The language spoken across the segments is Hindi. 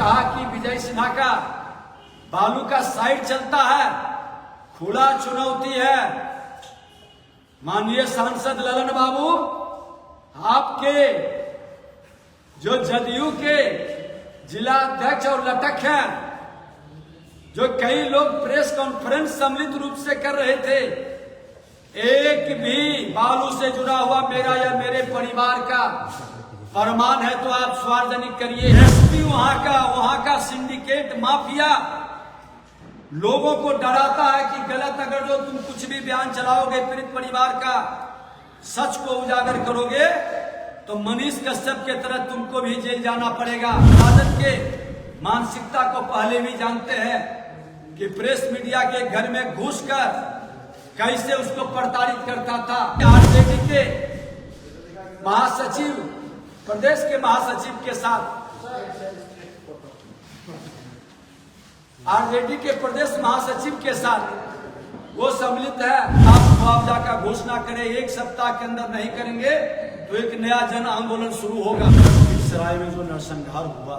कहा कि विजय सिन्हा का बालू का साइड चलता है, खुला चुनौती है। माननीय सांसद ललन बाबू, आपके जो जदयू के जिला अध्यक्ष और लटक हैं, जो कई लोग प्रेस कॉन्फ्रेंस सम्मिलित रूप से कर रहे थे, एक भी बालू से जुड़ा हुआ मेरा या मेरे परिवार का प्रमाण है तो आप सार्वजनिक करिए। एसपी वहां का सिंडिकेट माफिया लोगों को डराता है कि गलत अगर जो तुम कुछ भी बयान चलाओगे, पीड़ित परिवार का सच को उजागर करोगे तो मनीष कश्यप के तरह तुमको भी जेल जाना पड़ेगा। राजद के मानसिकता को पहले भी जानते हैं कि प्रेस मीडिया के घर में घुसकर कैसे उसको प्रताड़ित करता था। आरजेडी के महासचिव, प्रदेश के महासचिव के साथ, आरजेडी के प्रदेश महासचिव के साथ वो सम्मिलित है। आप मुआवजा का घोषणा करें, एक सप्ताह के अंदर नहीं करेंगे तो एक नया जन आंदोलन शुरू होगा। सराय में जो नरसंहार हुआ,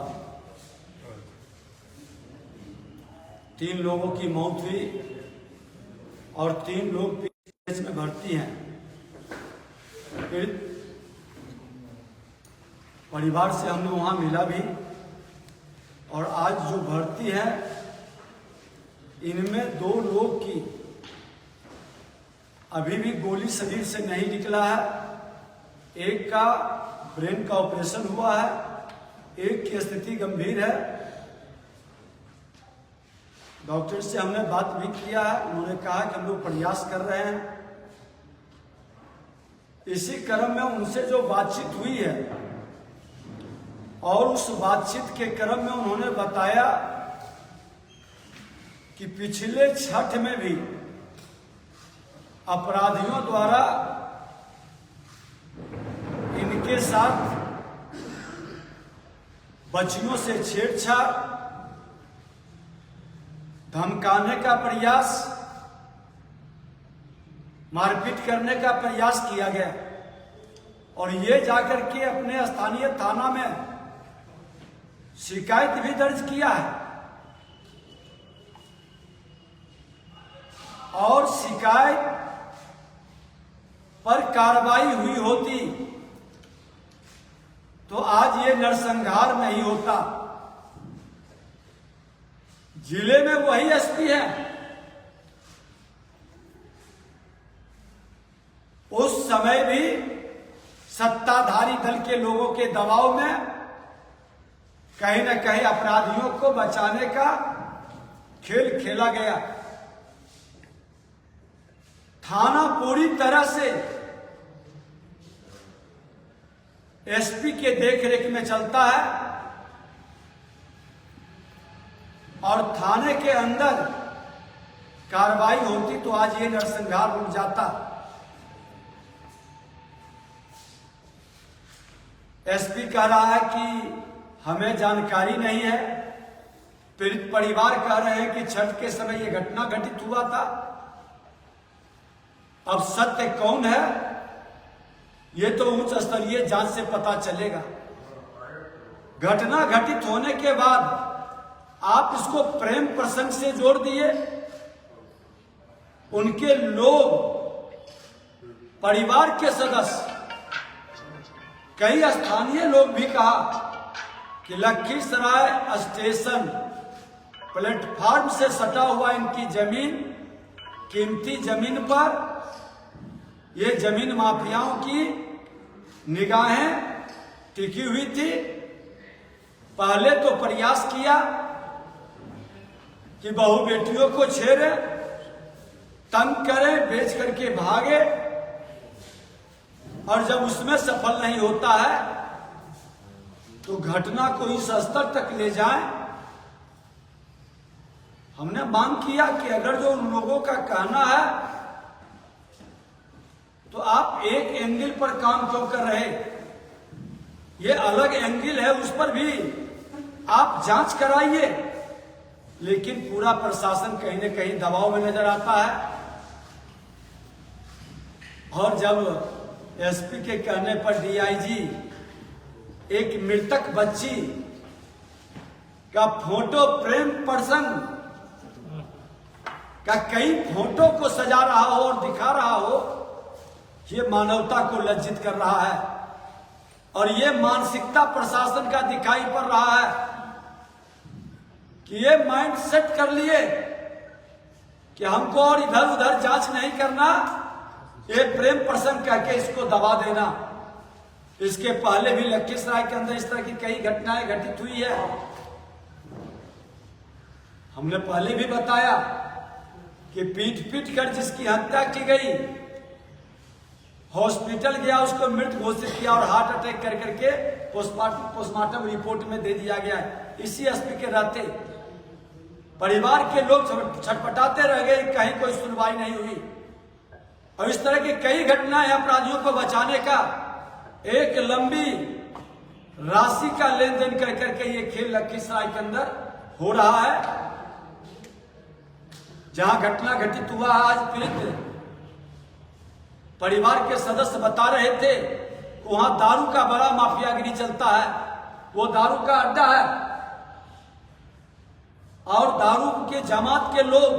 3 लोगों की मौत हुई और 3 लोग पीएच में भर्ती हैं। परिवार से हमने वहां मिला भी, और आज जो भर्ती है इनमें 2 लोग की अभी भी गोली शरीर से नहीं निकला है। एक का ब्रेन का ऑपरेशन हुआ है, एक की स्थिति गंभीर है। डॉक्टर से हमने बात भी किया है, उन्होंने कहा कि हम लोग प्रयास कर रहे हैं। इसी क्रम में उनसे जो बातचीत हुई है और उस बातचीत के क्रम में उन्होंने बताया कि पिछले छठ में भी अपराधियों द्वारा इनके साथ बच्चियों से छेड़छाड़, धमकाने का प्रयास, मारपीट करने का प्रयास किया गया और ये जाकर के अपने स्थानीय थाना में शिकायत भी दर्ज किया है। और शिकायत पर कार्रवाई हुई होती तो आज ये नरसंहार नहीं होता। जिले में वही एसपी है, उस समय भी सत्ताधारी दल के लोगों के दबाव में कहीं न कहीं अपराधियों को बचाने का खेल खेला गया। थाना पूरी तरह से एसपी के देखरेख में चलता है और थाने के अंदर कार्रवाई होती तो आज ये नरसंहार रुक जाता। एसपी कह रहा है कि हमें जानकारी नहीं है, पीड़ित परिवार कह रहे हैं कि छठ के समय यह घटना घटित हुआ था। अब सत्य कौन है ये तो उच्च स्तरीय जांच से पता चलेगा। घटना घटित होने के बाद आप इसको प्रेम प्रसंग से जोड़ दिए। उनके लोग, परिवार के सदस्य, कई स्थानीय लोग भी कहा कि लखीसराय स्टेशन प्लेटफार्म से सटा हुआ इनकी जमीन, कीमती जमीन पर ये जमीन माफियाओं की निगाहें टिकी हुई थी। पहले तो प्रयास किया कि बहू बेटियों को छेड़े, तंग करें, बेच करके भागे, और जब उसमें सफल नहीं होता है तो घटना को इस स्तर तक ले जाएं। हमने मांग किया कि अगर जो उन लोगों का कहना है तो आप एक एंगल पर काम क्यों कर रहे, ये अलग एंगल है, उस पर भी आप जांच कराइए। लेकिन पूरा प्रशासन कहीं न कहीं दबाव में नजर आता है। और जब एसपी के कहने पर डीआईजी एक मृतक बच्ची का फोटो प्रेम प्रसंग का कई फोटो को सजा रहा हो और दिखा रहा हो, ये मानवता को लज्जित कर रहा है और ये मानसिकता प्रशासन का दिखाई पड़ रहा है कि ये माइंड सेट कर लिए कि हमको और इधर उधर जांच नहीं करना, ये प्रेम प्रसंग कह के इसको दबा देना। इसके पहले भी लखीसराय के अंदर इस तरह की कई घटनाएं घटित हुई है। हमने पहले भी बताया कि पीट पीट कर जिसकी हत्या की गई, हॉस्पिटल गया, उसको मृत घोषित किया और हार्ट अटैक कर करके पोस्टमार्टम रिपोर्ट में दे दिया गया है। इसी एसपी के रहते परिवार के लोग छटपटाते रह गए, कहीं कोई सुनवाई नहीं हुई। और इस तरह की कई घटनाएं अपराधियों को बचाने का एक लंबी राशि का लेन देन कर करके ये खेल लखीसराय के अंदर हो रहा है। जहां घटना घटित हुआ है, आज पीड़ित परिवार के सदस्य बता रहे थे कि वहां दारू का बड़ा माफियागिरी चलता है, वो दारू का अड्डा है और दारू के जमात के लोग,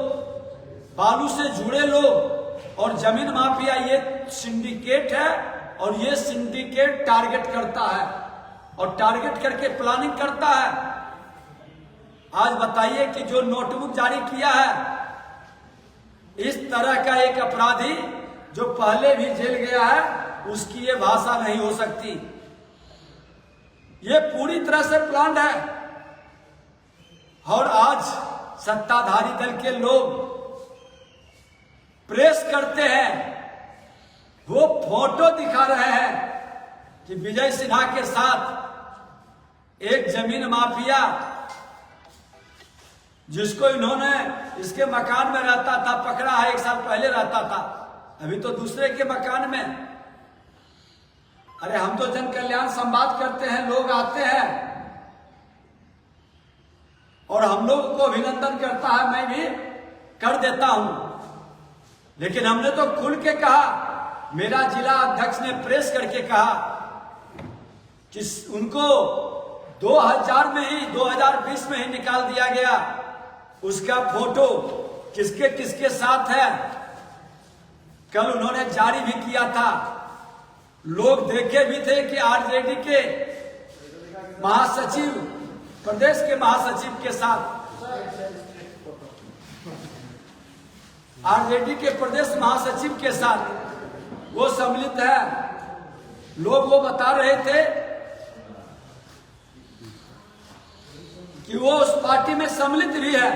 बालू से जुड़े लोग और जमीन माफिया, ये सिंडिकेट है और ये सिंडिकेट टारगेट करता है और टारगेट करके प्लानिंग करता है। आज बताइए कि जो नोटबुक जारी किया है, इस तरह का एक अपराधी जो पहले भी जेल गया है, उसकी ये भाषा नहीं हो सकती। ये पूरी तरह से प्लान्ड है और आज सत्ताधारी दल के लोग प्रेस करते हैं, वो फोटो दिखा रहे हैं कि विजय सिन्हा के साथ एक जमीन माफिया, जिसको इन्होंने इसके मकान में रहता था, पकड़ा है, 1 साल पहले रहता था, अभी तो दूसरे के मकान में। अरे हम तो जन कल्याण संवाद करते हैं, लोग आते हैं और हम लोग को अभिनंदन करता है, मैं भी कर देता हूं, लेकिन हमने तो खुल के कहा, मेरा जिला अध्यक्ष ने प्रेस करके कहा कि उनको 2000 में ही 2020 में ही निकाल दिया गया। उसका फोटो किसके किसके साथ है कल उन्होंने जारी भी किया था। लोग देखे भी थे कि आरजेडी के महासचिव, प्रदेश के महासचिव के साथ, आरजेडी के प्रदेश महासचिव के साथ वो सम्मिलित है। लोग वो बता रहे थे कि वो उस पार्टी में सम्मिलित भी है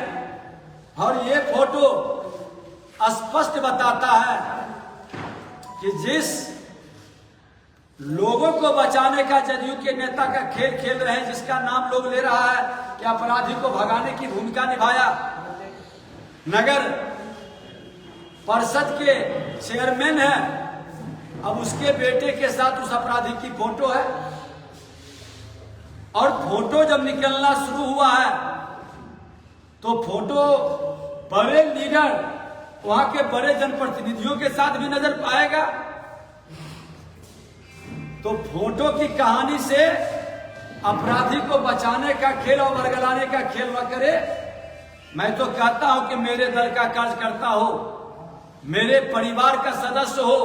और ये फोटो स्पष्ट बताता है कि जिस लोगों को बचाने का जदयू के नेता का खेल खेल रहे हैं, जिसका नाम लोग ले रहा है कि अपराधी को भगाने की भूमिका निभाया, नगर परिषद के चेयरमैन है, अब उसके बेटे के साथ उस अपराधी की फोटो है। और फोटो जब निकलना शुरू हुआ है तो फोटो बड़े लीडर, वहां के बड़े जनप्रतिनिधियों के साथ भी नजर पाएगा। तो फोटो की कहानी से अपराधी को बचाने का खेल और वर्गलाने का खेल न करे। मैं तो कहता हूं कि मेरे दल का कार्यकर्ता हो, मेरे परिवार का सदस्य हो,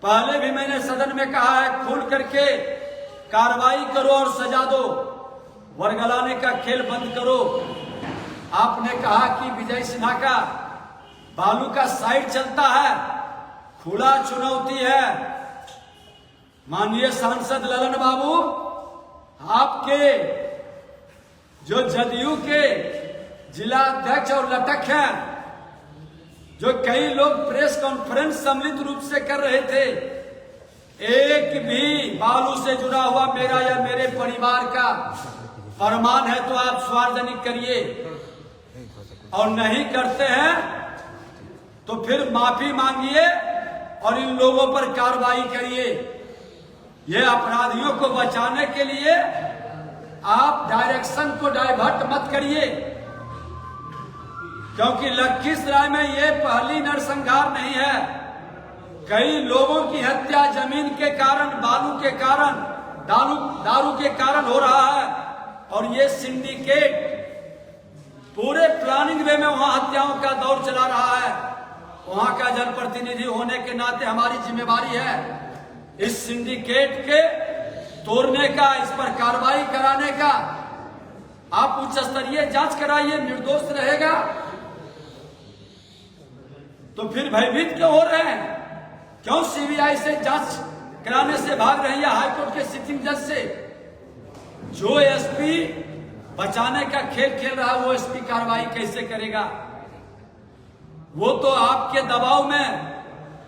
पहले भी मैंने सदन में कहा है, खुल करके कार्रवाई करो और सजा दो, वर्गलाने का खेल बंद करो। आपने कहा कि विजय सिन्हा का बालू का साइड चलता है, खुला चुनौती है माननीय सांसद ललन बाबू, आपके जो जदयू के जिला अध्यक्ष और लटक हैं, जो कई लोग प्रेस कॉन्फ्रेंस सम्मिलित रूप से कर रहे थे, एक भी बालू से जुड़ा हुआ मेरा या मेरे परिवार का फरमान है तो आप सार्वजनिक करिए, और नहीं करते हैं तो फिर माफी मांगिए और इन लोगों पर कार्रवाई करिए। ये अपराधियों को बचाने के लिए आप डायरेक्शन को डाइवर्ट मत करिए, क्योंकि लखीसराय में ये पहली नरसंहार नहीं है। कई लोगों की हत्या जमीन के कारण, बालू के कारण, दारू के कारण हो रहा है और ये सिंडिकेट पूरे प्लानिंग वे में वहां हत्याओं का दौर चला रहा है। वहां का जनप्रतिनिधि होने के नाते हमारी जिम्मेवारी है इस सिंडिकेट के तोड़ने का, इस पर कार्रवाई कराने का। आप उच्च स्तरीय जांच कराइए, निर्दोष रहेगा। तो फिर भयभीत क्यों हो रहे हैं? क्यों सीबीआई से जांच कराने से भाग रही है, हाईकोर्ट के सिटिंग जज से? जो एसपी बचाने का खेल खेल रहा है वो एसपी कार्रवाई कैसे करेगा? वो तो आपके दबाव में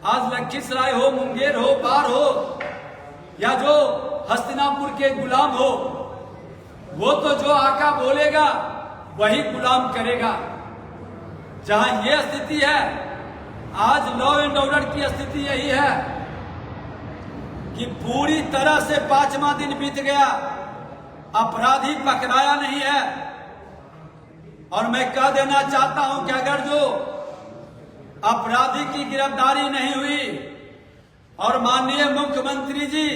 आज लखीसराय हो, मुंगेर हो, बाढ़ हो या जो हस्तिनापुर के गुलाम हो, वो तो जो आका बोलेगा वही गुलाम करेगा। जहां ये स्थिति है, आज लॉ एंड ऑर्डर की स्थिति यही है कि पूरी तरह से 5वां दिन बीत गया, अपराधी पकड़ाया नहीं है। और मैं कह देना चाहता हूं कि अगर जो अपराधी की गिरफ्तारी नहीं हुई और माननीय मुख्यमंत्री जी,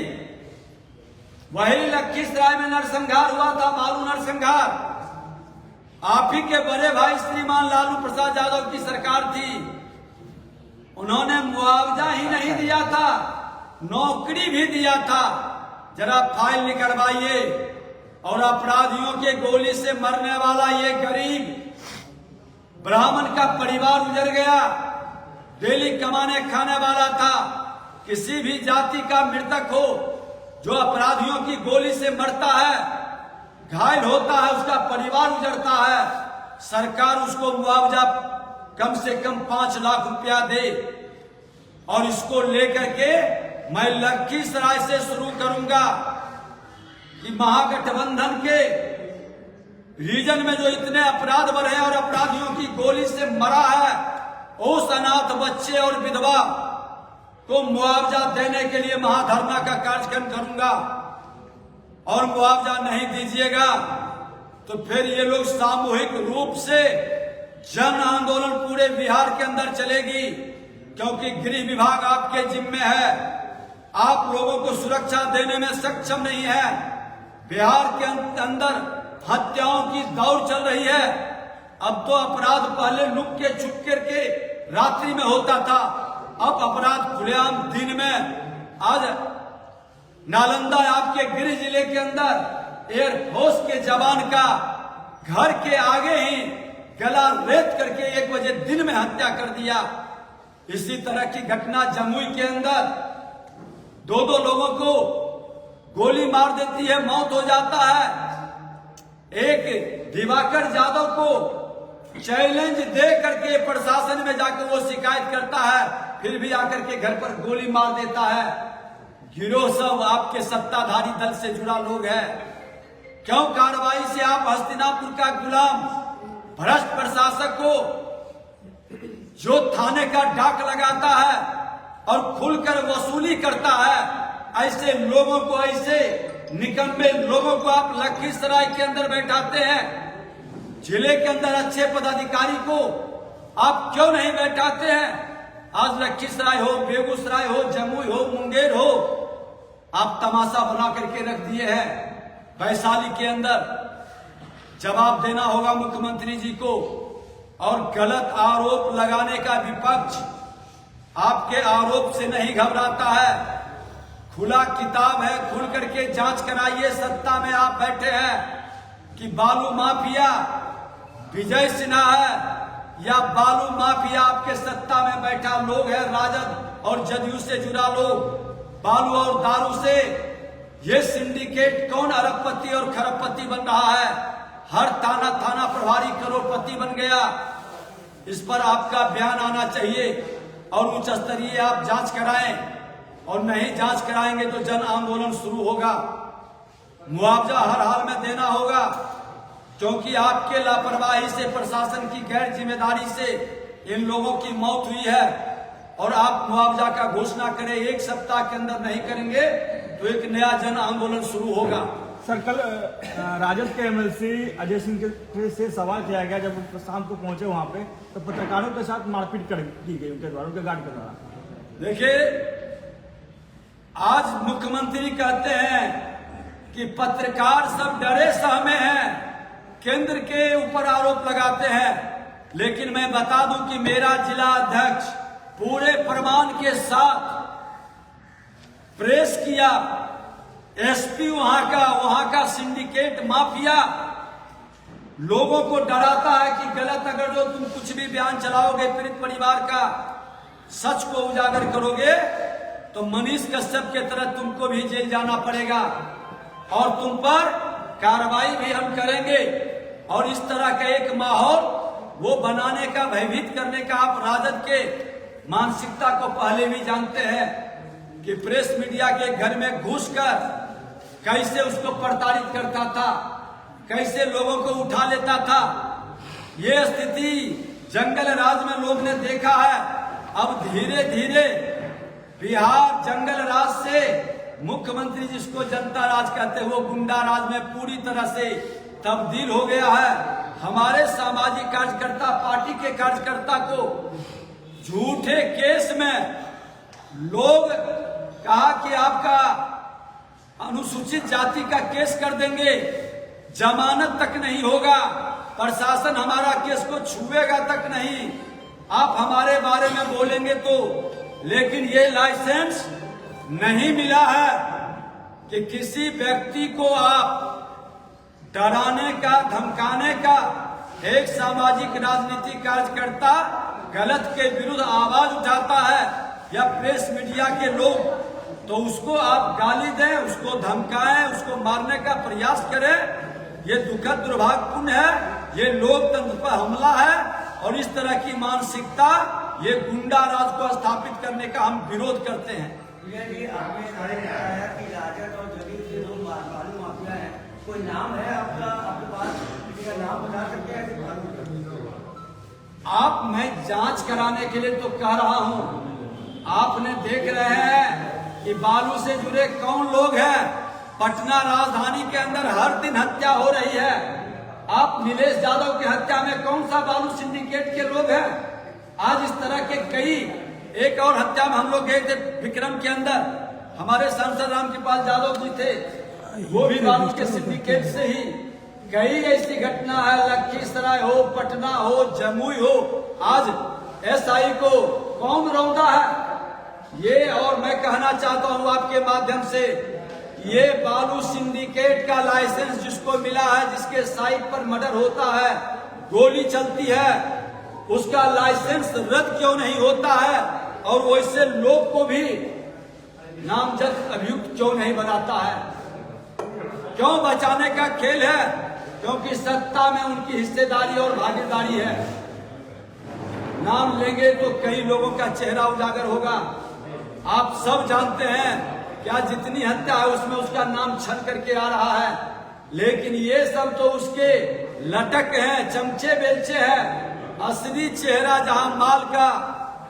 वही लखीसराय में नरसंहार हुआ था, बालू नरसंहार, आप ही के बड़े भाई श्रीमान लालू प्रसाद यादव की सरकार थी। उन्होंने मुआवजा ही नहीं दिया था, नौकरी भी दिया था। जरा फाइल निकलवाइए। और अपराधियों के गोली से मरने वाला ये गरीब ब्राह्मण का परिवार उजड़ गया, डेली कमाने खाने वाला था। किसी भी जाति का मृतक हो जो अपराधियों की गोली से मरता है, घायल होता है, उसका परिवार उजड़ता है, सरकार उसको मुआवजा कम से कम 5 लाख रुपया दे। और इसको लेकर के मैं लखीसराय से शुरू करूंगा कि महागठबंधन के रीजन में जो इतने अपराध बढ़े और अपराधियों की गोली से मरा है, उस अनाथ बच्चे और विधवा को मुआवजा देने के लिए महाधरना का कार्यक्रम करूंगा। और मुआवजा नहीं दीजिएगा तो फिर ये लोग सामूहिक रूप से जन आंदोलन पूरे बिहार के अंदर चलेगी, क्योंकि गृह विभाग आपके जिम्मे है। आप लोगों को सुरक्षा देने में सक्षम नहीं है। बिहार के अंदर हत्याओं की दौड़ चल रही है। अब तो अपराध पहले लुक के छुप करके रात्रि में होता था, अब अपराध खुलेआम दिन में। आज नालंदा आपके गृह जिले के अंदर एयरफोर्स के जवान का घर के आगे ही गला रेत करके 1 बजे दिन में हत्या कर दिया। इसी तरह की घटना जमुई के अंदर 2 लोगों को गोली मार देती है, मौत हो जाता है। एक दिवाकर यादव को चैलेंज दे करके प्रशासन में जाकर वो शिकायत करता है, फिर भी आकर के घर पर गोली मार देता है। गिरोह सब आपके सत्ताधारी दल से जुड़ा लोग है। क्यों कार्रवाई से आप हस्तिनापुर का गुलाम भ्रष्ट प्रशासक को जो थाने का डाक लगाता है और खुलकर वसूली करता है, ऐसे लोगों को, ऐसे निकम्मे लोगों को आप लखीसराय के अंदर बैठाते हैं। जिले के अंदर अच्छे पदाधिकारी को आप क्यों नहीं बैठाते हैं? आज लखीसराय हो, बेगूसराय हो, जमुई हो, मुंगेर हो, आप तमाशा बना करके रख दिए हैं। वैशाली के अंदर जवाब देना होगा मुख्यमंत्री जी को। और गलत आरोप लगाने का विपक्ष आपके आरोप से नहीं घबराता है। खुला किताब है, खुल करके जांच कराइए। सत्ता में आप बैठे हैं कि बालू माफिया विजय सिन्हा है या बालू माफिया आपके सत्ता में बैठा लोग है, राजद और जदयू से जुड़ा लोग। बालू और दारू से ये सिंडिकेट कौन अरबपति और खरबपति बन रहा है? हर थाना प्रभारी करोड़पति बन गया। इस पर आपका बयान आना चाहिए और उच्च स्तरीय आप जांच कराएं। और नहीं जांच कराएंगे तो जन आंदोलन शुरू होगा। मुआवजा हर हाल में देना होगा, क्योंकि आपके लापरवाही से, प्रशासन की गैर जिम्मेदारी से इन लोगों की मौत हुई है। और आप मुआवजा का घोषणा करें, 1 सप्ताह के अंदर नहीं करेंगे तो एक नया जन आंदोलन शुरू होगा। सर, कल राजद के एमएलसी अजय सिंह से सवाल किया गया, जब वो शाम को पहुंचे वहां पे तो पत्रकारों के साथ मारपीट की गई उनके द्वारा, उनके गार्ड के द्वारा। देखिए, आज मुख्यमंत्री कहते हैं कि पत्रकार सब डरे सहमे हैं, केंद्र के ऊपर आरोप लगाते हैं। लेकिन मैं बता दूं कि मेरा जिला अध्यक्ष पूरे प्रमाण के साथ प्रेस किया। एसपी वहां का सिंडिकेट माफिया लोगों को डराता है कि गलत अगर जो तुम कुछ भी बयान चलाओगे, पीड़ित परिवार का सच को उजागर करोगे तो मनीष कश्यप के तरह तुमको भी जेल जाना पड़ेगा और तुम पर कार्रवाई भी हम करेंगे। और इस तरह का एक माहौल वो बनाने का, भयभीत करने का आप राजद के मानसिकता को पहले भी जानते हैं कि प्रेस मीडिया के घर में घुसकर कैसे उसको प्रताड़ित करता था, कैसे लोगों को उठा लेता था। ये स्थिति जंगल राज में लोग ने देखा है। अब धीरे धीरे बिहार जंगल राज से मुख्यमंत्री जिसको जनता राज कहते हैं वो गुंडा राज में पूरी तरह से तब्दील हो गया है। हमारे सामाजिक कार्यकर्ता, पार्टी के कार्यकर्ता को झूठे केस में लोग कहा कि आपका अनुसूचित जाति का केस कर देंगे, जमानत तक नहीं होगा, प्रशासन हमारा केस को छुएगा तक नहीं, आप हमारे बारे में बोलेंगे तो। लेकिन ये लाइसेंस नहीं मिला है कि किसी व्यक्ति को आप डराने का, धमकाने का। एक सामाजिक राजनीतिक कार्यकर्ता गलत के विरुद्ध आवाज उठाता है या प्रेस मीडिया के लोग, तो उसको आप गाली दें, उसको धमकाएं, उसको मारने का प्रयास करें। ये दुखद दुर्भाग्यपूर्ण है, ये लोकतंत्र पर हमला है और इस तरह की मानसिकता, ये गुंडा राज को स्थापित करने का हम विरोध करते हैं। आपने सारे बताया कि राजद और जदयू के दो बालू माफिया हैं, कोई नाम है आपका, आपके पास किसी का नाम बता सकते हैं? आप, मैं जांच कराने के लिए तो कह रहा हूं। आपने देख रहे हैं कि बालू से जुड़े कौन लोग हैं। पटना राजधानी के अंदर हर दिन हत्या हो रही है। आप नीलेश यादव की हत्या में कौन सा बालू सिंडिकेट के लोग हैं? आज इस तरह के कई, एक और हत्या में हम लोग गए थे विक्रम के अंदर, हमारे सांसद रामकृपाल यादव जी थे, वो भी बालू के सिंडिकेट से ही। कई ऐसी घटना है, लखीसराय हो, पटना हो, जमुई हो, आज एसआई को कौन रौंदा है ये। और मैं कहना चाहता हूं आपके माध्यम से, ये बालू सिंडिकेट का लाइसेंस जिसको मिला है, जिसके साइट पर मर्डर होता है, गोली चलती है, उसका लाइसेंस रद्द क्यों नहीं होता है और वैसे लोग को भी नामजद अभियुक्त क्यों नहीं बनाता है? क्यों बचाने का खेल है? क्योंकि सत्ता में उनकी हिस्सेदारी और भागीदारी है। नाम लेंगे तो कई लोगों का चेहरा उजागर होगा। आप सब जानते हैं क्या जितनी हत्या है उसमें उसका नाम छन करके आ रहा है। लेकिन ये सब तो उसके लटक हैं, चमचे बेलचे हैं। असली चेहरा जहां माल का,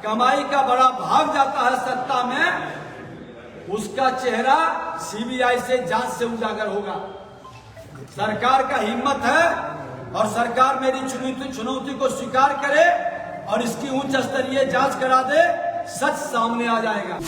कमाई का बड़ा भाग जाता है सत्ता में, उसका चेहरा सीबीआई से जांच से उजागर होगा। सरकार का हिम्मत है और सरकार मेरी चुनौती को स्वीकार करे और इसकी उच्च स्तरीय जांच करा दे, सच सामने आ जाएगा।